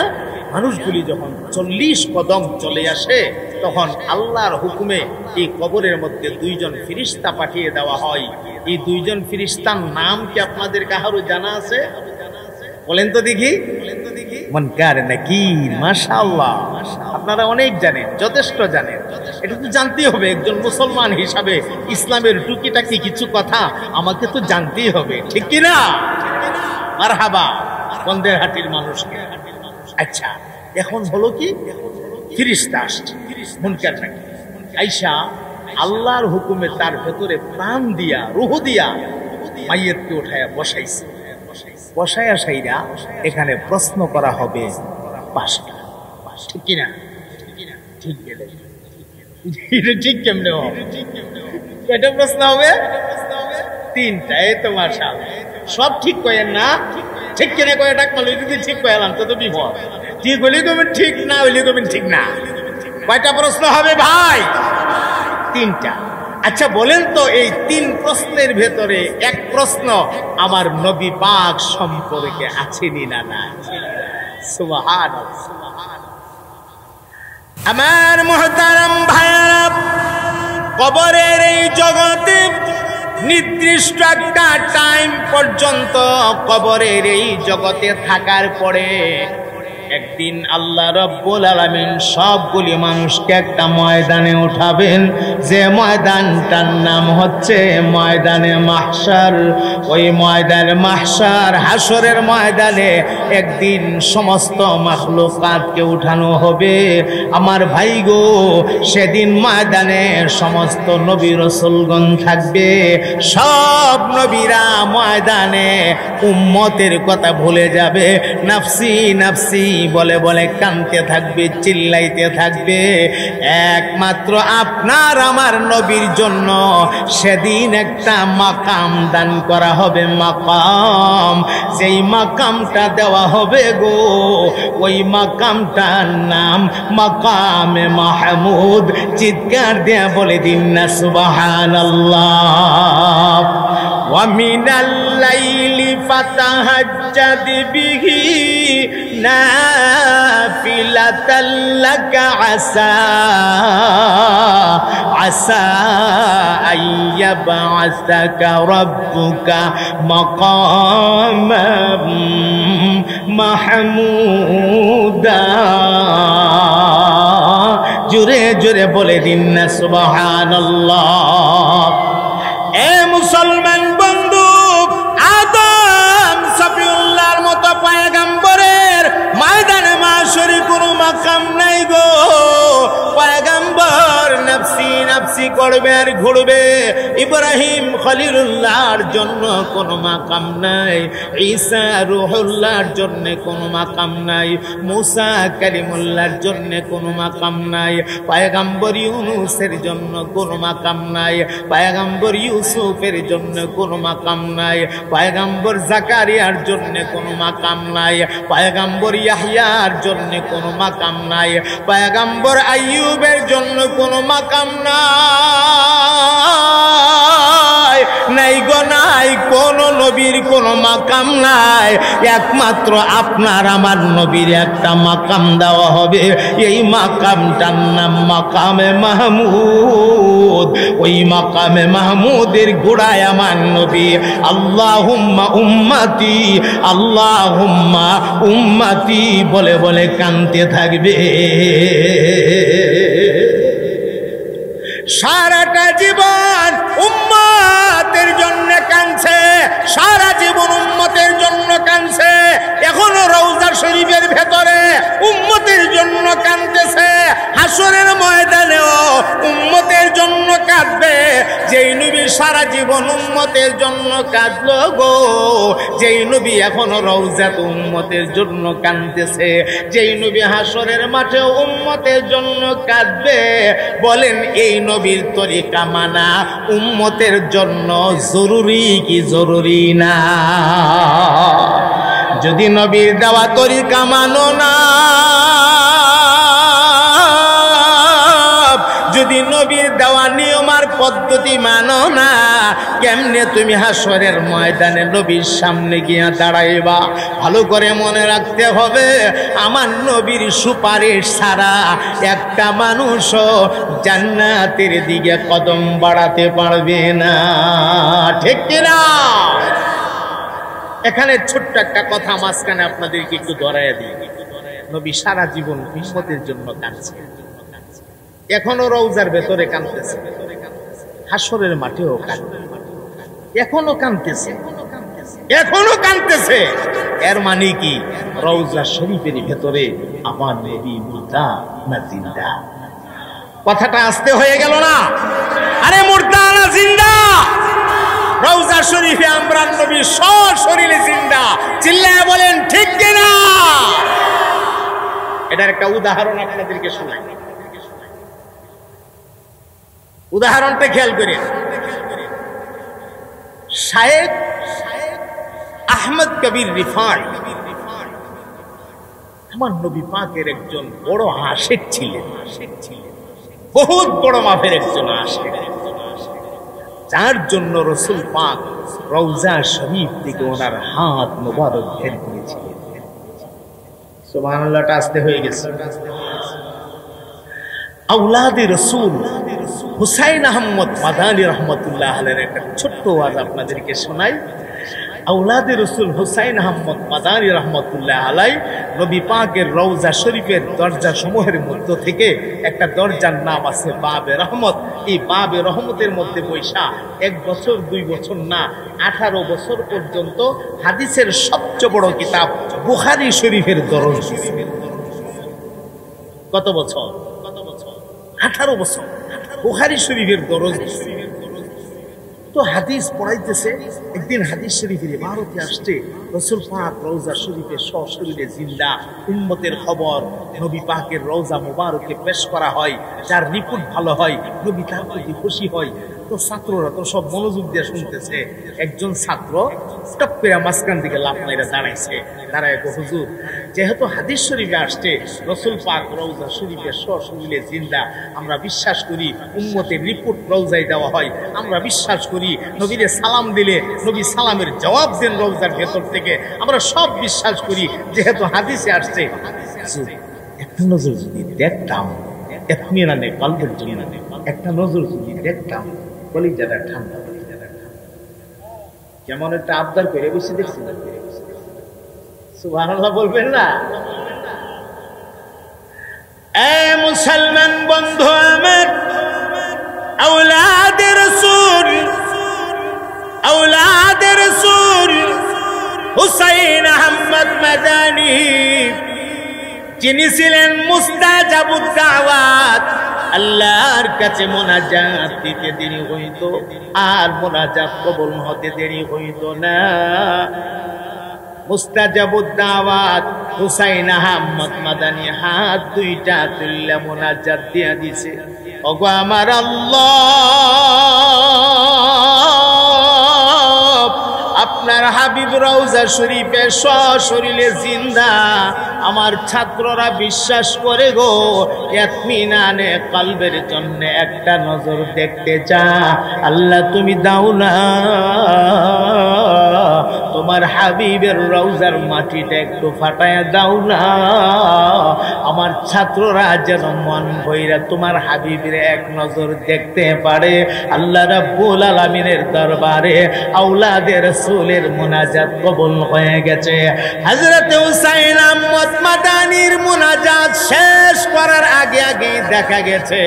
মানুষগুলি যখন 40 কদম চলে আসে, তখন আল্লাহর হুকুমে এই কবরের মধ্যে 2 জন ফেরেশতা পাঠিয়ে দেওয়া হয়। এই 2 জন ফেরেশতার নাম কি আপনাদের কারো জানা আছে? বলেন তো দেখি। মুনকার নাকির। মাশাআল্লাহ, আপনারা অনেক জানেন, যথেষ্ট জানেন। এটা তো জানতেই হবে, একজন মুসলমান হিসাবে ইসলামের টুকিটাকি কিছু কথা আমাকে তো জানতেই হবে, ঠিক কি না? মারহাবা বন্দেরহাটির মানুষকে। আচ্ছা, এখন হলো কি, ফেরেশতা আসছে মুনকার নাকির, আয়েশা আল্লাহর হুকুমে তার ভেতরে প্রাণ দিয়া, রূহ দিয়া মাইয়তকে উঠায়া বসাইছে। বসায়া সাইরা এখানে প্রশ্ন করা হবে 5টা, ঠিক কিনা? ঠিক গেলে এটা ঠিক কেমনে হবে? কয়টা প্রশ্ন হবে? 3টা। এই তো মাশাআল্লাহ, সব ঠিক কয়েন না, ঠিক কিনা কয়টা কইলে যদি ঠিক কইলাম তো বিপদ। ঠিক হইলে তুমি ঠিক, না হইলে তুমি ঠিক না। কয়টা প্রশ্ন হবে ভাই? 3টা। আচ্ছা বলেন তো, এই 3 প্রশ্নের ভেতরে এক প্রশ্ন আমার নবী পাক সম্পর্কে আছেনি না না? সুবহানাল্লাহ। আমার মুহতারাম ভাইরা, কবরের এই জগতে নির্দিষ্ট একটা টাইম পর্যন্ত কবরের এই জগতে থাকার পরে একদিন আল্লাহ রব্বুল আলামিন সবগুলি মানুষকে একটা ময়দানে উঠাবেন, যে ময়দানটার নাম হচ্ছে ময়দানে মাহশার। ওই ময়দানে মাহশার, হাসরের ময়দানে একদিন সমস্ত মাখলুকাতকে উঠানো হবে। আমার ভাই গো, সেদিন ময়দানে সমস্ত নবী রাসূলগণ থাকবে। সব নবীরা ময়দানে উম্মতের কথা ভুলে যাবে, নাফসি নাফসি বলে বলে কাঁদতে থাকবে, চিল্লাইতে থাকবে। একমাত্র আপনার আমার নবীর জন্য সেদিন একটা মাকাম দান করা হবে। মাকাম, যেই মাকামটা দেওয়া হবে গো, ওই মাকামটার নাম মাকামে মাহমুদ। চিৎকার দিয়ে বলে দিন না সুবহানাল্লাহ। ওয়া মিনাল লাইলি ফাতাহাজ্জাদ বিহি নাফিলাতাল লাকা আসা আসা আইয়াবআসাকা রাব্বুকা মাকামাম মাহমুদা। জোরে জোরে বলে দিন না সুবহানাল্লাহ। এ মুসলমান বন্ধু, আদম সফিউল্লাহর মতো পয়গম্বরের ময়দানে মাশরে কোনো মাকাম নাই গো। পয়গম্বর নফসি নফসি করবে আর ঘুরবে। ইব্রাহিম খলিলুল্লাহর জন্য কোনো মাকাম নাই, ঈসা রূহুল্লাহর জন্য কোনো মাকাম নাই, মুসা কালিমুল্লাহর জন্য কোনো মাকাম নাই, পয়গম্বর ইউনূসের জন্য কোনো মাকাম নাই, পয়গম্বর ইউসুফের জন্য কোনো মাকাম নাই, পয়গম্বর জাকারিয়ার জন্য কোনো মাকাম নাই, পয়গম্বর ইয়াহইয়ার জন্য কোনো মাকাম নাই, পয়গম্বর আইয়ুবের জন্য কোনো মাকাম নাই। নাই গো নাই, কোন নবীর কোনো মাকাম নাই। একমাত্র আপনার আমার নবীর একটা মাকাম দেওয়া হবে। এই মাকামটার নাম মাকামে মাহমুদ। ওই মাকামে মাহমুদের গোড়ায় আমার নবী আল্লাহুম্মা উম্মতি আল্লাহুম্মা উম্মতি বলে বলে কাঁদতে থাকবে। সারাটা জীবন উম্মতের জন্য কাঁদছে, সারা জীবন উম্মতের জন্য কাঁদছে। এখনো রওজা শরীফের ভেতরে উম্মতের জন্য কাঁদতেছে। হাসরের ময়দানেও উম্মতের জন্য কাঁদবে। যেই নবী সারা জীবন উম্মতের জন্য কাঁদলো গো, যেই নবী এখনো রওজাত উম্মতের জন্য কাঁদতেছে, যেই নবী হাসরের মাঠে উম্মতের জন্য কাঁদবে, বলেন এই নবীর তরিকা মানা উম্মতের জন্য জরুরি কি জরুরি না? যদি নবীর দেওয়া তরিকা মানো না, যদি নবীর দেওয়া নিয়ম আর পদ্ধতি মানো না, কেমনে তুমি হাসরের ময়দানে নবীর সামনে গিয়া দাঁড়াইবা? ভালো করে মনে রাখতে হবে, আমার নবীর সুপারিশ ছাড়া একটা মানুষও জান্নাতের দিকে কদম বাড়াতে পারবে না। ঠিক কিনা? এখানে ছোট্ট একটা কথা মাঝখানে আপনাদেরকে একটু ধরাইয়া দিই। নবী সারা জীবন উম্মতের জন্য কাঁদছে, এখনো রওজার ভেতরে কাঁদতেছে, হাসরের মাঠেও কাঁদবে, এখনো কাঁদতেছে, এখনো কাঁদতেছে। এর মানে কি? রওজা শরীফের ভেতরে আমার নবী মুর্দা না জিন্দা? কথাটা আস্তে হয়ে গেল না? আরে মুর্দা না জিন্দা? রওজা শরীফে আমরা নবী সশরীরে জিন্দা। চিল্লায় বলেন ঠিক কিনা? এটার একটা উদাহরণ আপনাদেরকে শোনাই। উদাহরণটা খেয়াল করে, শায়েখ আহমদ কবির রিফাই আমার নবী পাকের একজন বড় আশিক ছিলেন, বহুত বড় মাপের একজন আশিক, যার জন্য রাসূল পাক রওজা শরীফ থেকে ওনার হাত মোবারক বের করেছিলেন। সুবহানাল্লাহ, আস্তে হয়ে গেছে। আওলাদে রাসূল হুসাইন আহমদ মাদানী রহমতুল্লাহ আলাইহির একটা ছোট্ট ওয়াজ আপনাদেরকে শোনাই। আওলাদে রাসূল হুসাইন আহমদ মাদানী রহমতুল্লাহ আলাইহি নবী পাকের রওজা শরীফের দরজা সমূহের মধ্য থেকে একটা দরজার নাম আছে বাবে রহমত। এই বাবে রহমতের মধ্যে বৈশা 1 বছর 2 বছর না 18 বছর পর্যন্ত হাদিসের সবচেয়ে বড় কিতাব বুখারী শরীফের দরজ। কত বছর? 18 বছর বুখারী শরীফের দরজ। তো হাদিস পড়াইতেছে, একদিন হাদিস শরীফের ইবারতে আসছে রাসূল পাক রওজা শরীফে সশরীরে জিন্দা, উম্মতের খবর নবী পাকের রওজা মুবারকে পেশ করা হয়, যার রিপোর্ট ভালো হয়, নবী তার প্রতি খুশি হয়। তো ছাত্ররা তো সব মনোযোগ দিয়ে শুনতেছে। একজন ছাত্র টপ করে মাঝখান দিকে লাফ মাইরা দাঁড়াইছে, দাঁড়ায় হুজুর, যেহেতু হাদিস শরীফে আসছে রাসূল পাক রওজা শরীফে সশরীরে জিন্দা, আমরা বিশ্বাস করি উম্মতের রিপোর্ট রওজায় দেওয়া হয়, আমরা বিশ্বাস করি নবীরে সালাম দিলে নবী সালামের জবাব দেন রওজার ভেতর থেকে, আমরা সব বিশ্বাস করি যেহেতু হাদিসে আসছে। একটা নজর যদি দেখতাম, ইতমিনানে কলবের জন্য একটা নজর যদি দেখতাম, কলিজাটা ঠান্ডা। কেমন একটা আবদার করে বসে দেখছি, সুবহানাল্লাহ বলবেন না? এ মুসলমান বন্ধু আমার, আওলাদে রাসূল, আওলাদে রাসূল হুসাইন আহমদ মাদানী, যিনি ছিলেন মুস্তাজাবুদ দাওয়াত, আল্লাহর কাছে মোনাজাত দিতে দেরি হইতো আর মোনাজাত কবুল হতে দেরি হইতো না। মুস্তাজাবুদ দাওয়াত হুসাইন আহমদ মাদানী হাত দুইটা তুললে মোনাজাত দিয়া দিছে, ওগো আমার আল্লাহ, আপনার হাবিব রওজা শরীফে সশরীরে জিন্দা, আমার ছাত্ররা বিশ্বাস করে গো, ইতমিনানে কলবের জন্য একটা নজর দেখতে চা, আল্লাহ তুমি দাও না, তোমার হাবিবের রওজার মাটিটা একটু ফাটায়া দাও না, আমার ছাত্ররা যেন মন ভইরা তোমার হাবিবের এক নজর দেখতে পারে। আল্লাহ রাব্বুল আলামিনের দরবারে আওলাদে রাসূলের মুনাজাত কবুল হয়ে গেছে। হযরত হুসাইন আহমদ মাদানীর মুনাজাত শেষ করার আগে আগে দেখা গেছে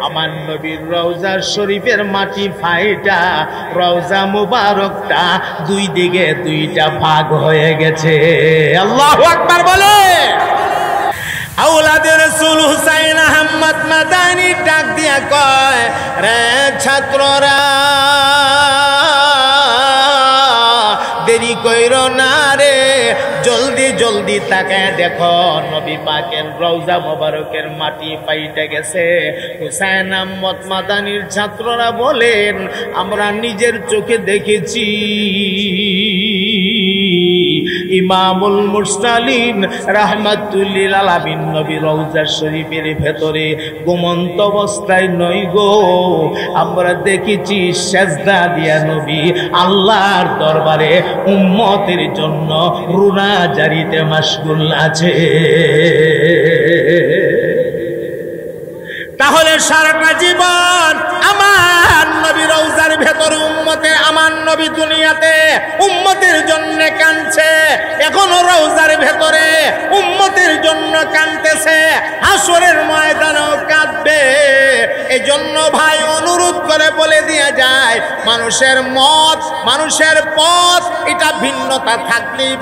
আমার নবীর রওজা শরীফের মাটি ফাইটা রওজা মুবারকটা দুই দিকে দুইটা ভাগ হয়ে গেছে। আল্লাহু আকবার বলে। আওলাদে রাসূল হুসাইন আহমদ মাদানী ডাক দিয়া কয়, রে ছাত্ররা দেরি কইরো না রে, জলদি জলদি তাকায় দেখো নবী পাকের রওজা মোবারকের মাটি পাইতে গেছে। হুসাইন আহমদ মাদানীর ছাত্ররা বলেন, আমরা নিজের চোখে দেখেছি ইমামুল মুরসালিন রাহমাতুল লিল আলামিন নবী রওজা শরীফের ভেতরে ঘুমন্ত অবস্থায় নই গো, আমরা দেখেছি সেজদা দিয়া নবী আল্লাহর দরবারে উম্মতের জন্য রুনাজারিতে মাশগুল আছে। তাহলে সারাটা জীবন আমার নবী রওজার ভেতরে উম্মতে, আমার নবী দুনিয়াতে উম্মতের জন্য কাঁদছে, এখনো রওজার ভেতরে উম্মতের জন্য কাঁদতেছে, হাসরের ময়দানেও কাঁদবে। এজন্য ভাই অনুরোধ করে বলে দেয়া যায়, মানুষের মত, মানুষের পথ এটা ভিন্নতা থাকতেই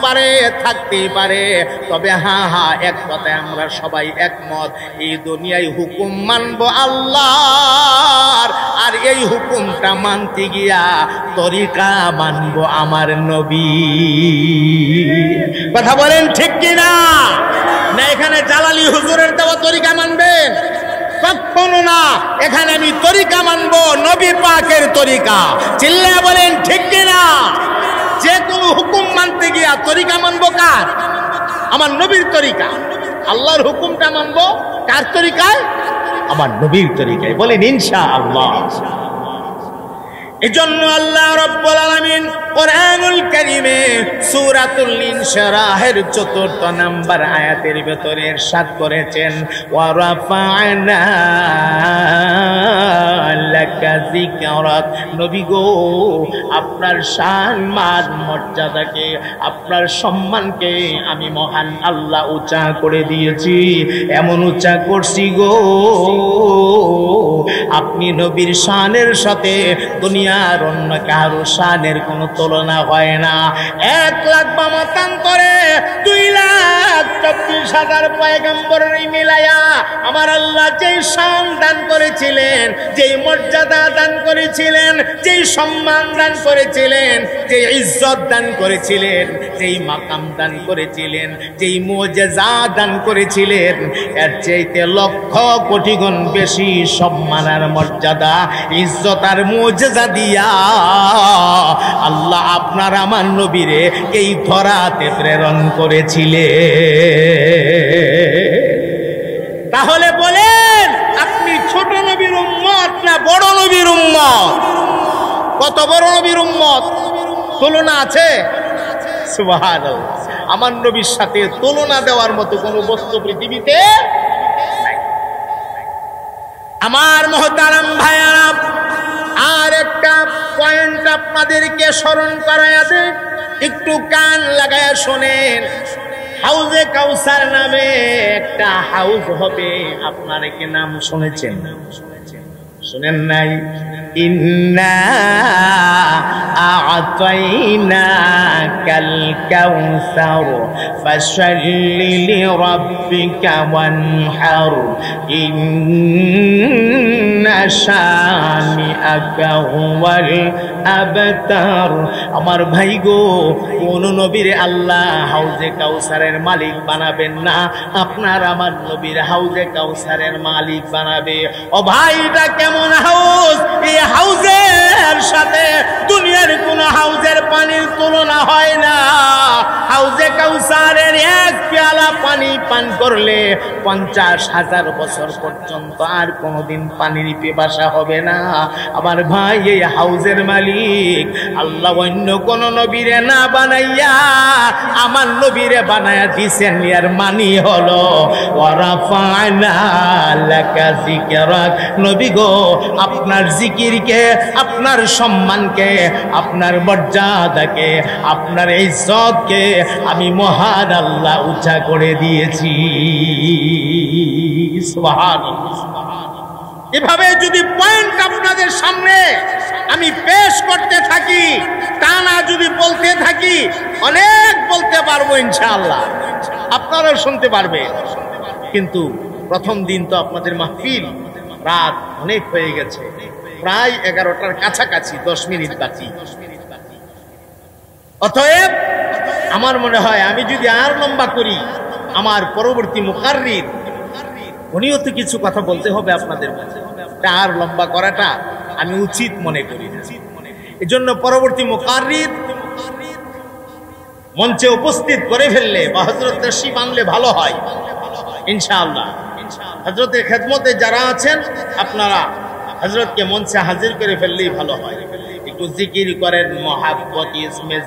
পারে, তবে হ্যাঁ এক কথায় আমরা সবাই একমত, এই দুনিয়ায় হুকুম মানবো আল্লাহর, আর এই হুকুমটা মানতে গিয়া তরিকা মানবো আমার নবী। কথা বলেন ঠিক কিনা? না এখানে জালালি হুজুরের দেওয়া তরিকা মানবেন? কখনো না, এখানে আমি তরিকা মানবো নবী পাকের তরিকা। চিল্লায়া বলেন ঠিক কিনা? যে কোনো হুকুম মানতে গিয়া তরিকা মানবো কার? আমার নবীর তরিকা। আল্লাহর হুকুমটা মানবো কার তরিকায়? আমার নবীর তরিকায়। বলেন ইনশাআল্লাহ। এজন্য আল্লাহ রাব্বুল আলামিন কোরআনুল কারীমে সূরাতুল ইনশিরাহের ৪র্থ নাম্বার আয়াতের ভিতরে ইরশাদ করেছেন, ওয়া রাফা'না লাকা যিকরাক। নবী গো, আপনার শান মান মর্যাদাকে, আপনার সম্মানকে আমি মহান আল্লাহ উঁচা করে দিয়েছি। এমন উঁচা করছি গো, আপনি নবীর শানের সাথে দুনিয়ার অন্য কারো শানের কোনো তুলনা হয় না। 1,00,000 বা মতান্তরে 2,24,000 পয়গম্বরের মিলায়া আমার আল্লাহ যেই শান দান করেছিলেন, যেই মর্যাদা দান করেছিলেন, যেই সম্মান দান করেছিলেন, যেই ইজ্জত দান করেছিলেন, যেই মাকাম দান করেছিলেন, যেই মুজিজা দান করেছিলেন, এর চাইতে লক্ষ কোটি গুণ বেশি সম্মান আর মর্যাদা, ইজ্জত আর মুজিজা দিয়া আল্লাহ আপনার আমার নবীরে এই ধরাতে প্রেরণ করেছিলেন। তাহলে বলেন, আপনি ছোট নবীর উম্মত না বড় নবীর উম্মত? কত বড় নবীর উম্মত? তুলনা আছে? সুবহানাল্লাহ। আমার নবীর সাথে তুলনা দেওয়ার মতো কোনো বস্তু পৃথিবীতে নাই। আমার মুহতারাম ভাইয়ারা, আর একটা পয়েন্ট আপনাদেরকে স্মরণ করায়া দেই, একটু কান লাগায়া শোনেন। হাউজে কাউসার নামে একটা হাউজ হবে, আপনারা কি নাম শুনেছেন? শুনেন নাই? ইন্না আ'তাইনাকাল কাউসার ফাশাল্লি লিরাব্বিকা ওয়ানহার ইন্না শানিআকা হুয়াল আবতার। আমার ভাই গো, কোন নবীর আল্লাহ হাউজে কাউসারের মালিক বানাবেন না, আপনার আমার নবীর হাউজে কাউসারের মালিক বানাবে। ও ভাই, এটা কেমন হাউজ? এই হাউজের সাথে দুনিয়ার কোন হাউজের পানির তুলনা হয় না। হাউজে কাউসারের এক পেয়ালা পানি পান করলে 50,000 বছর পর্যন্ত আর কোনোদিন পানির পিপাসা হবে না। আমার ভাই, এই হাউজের মালিক আল্লাহ অন্য কোন নবীরে না বানাইয়া আমার নবীরে বানায়া দিছেন। এর মানি হলো ওয়া রাফা'না লাকা যিকরাক। নবী গো, আপনার জিকিরকে, আপনার সম্মানকে, আপনার মর্যাদাকে, আপনার ইজ্জতকে আমি মহান আল্লাহ উঁচা করে দিয়েছি। সুবহানাল্লাহ। এভাবে যদি পয়েন্ট আপনাদের সামনে আমি পেশ করতে থাকি, টানা যদি বলতে থাকি, অনেক বলতে পারবো ইনশাআল্লাহ, আপনারাও শুনতে পারবেন। কিন্তু প্রথম দিন তো আপনাদের মাহফিল, রাত অনেক হয়ে গেছে, প্রায় 11টার কাছাকাছি, 10 মিনিট বাকি। অতএব আমার মনে হয় আমি যদি আর লম্বা করি, আমার পরবর্তী মুকাররির উনিও তো কিছু কথা বলতে হবে আপনাদের মাঝে, আর লম্বা করাটা আমি উচিত মনে করি। এজন্য পরবর্তী মুকাররির মঞ্চে উপস্থিত করে ফেললে বা হযরত তশরিফ আনলে ভালো হয় ইনশাআল্লাহ। হযরতের খেদমতে যারা আছেন আপনারা হযরতকে মঞ্চে হাজির করে ফেললেই ভালো হয়। একটু জিকির করেন মহাব্বত ইসমে